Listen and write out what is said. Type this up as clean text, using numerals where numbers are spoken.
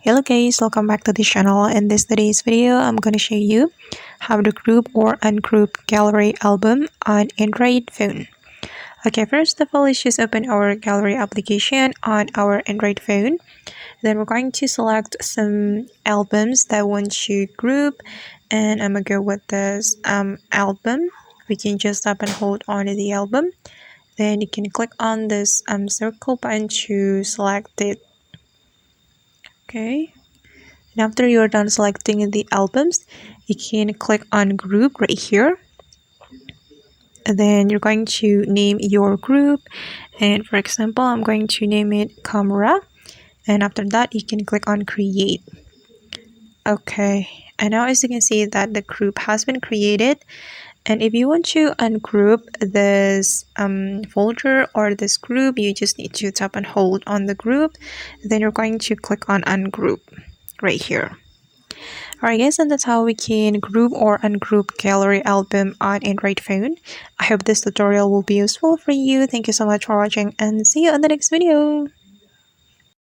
Hello guys, welcome back to the channel. In today's video, I'm going to show you how to group or ungroup gallery album on Android phone. Okay, first of all, let's just open our gallery application on our Android phone. Then we're going to select some albums that we want to group, and I'm going to go with this album. We can just tap and hold on the album. Then you can click on this circle button to select it. Okay, and after you're done selecting the albums, you can click on group right here, and then you're going to name your group. And for example, I'm going to name it camera, and after that you can click on create. Okay, and now as you can see that the group has been created. And if you want to ungroup this folder or this group, you just need to tap and hold on the group. Then you're going to click on ungroup right here. Alright guys, and that's how we can group or ungroup gallery album on Android phone. I hope this tutorial will be useful for you. Thank you so much for watching and see you on the next video.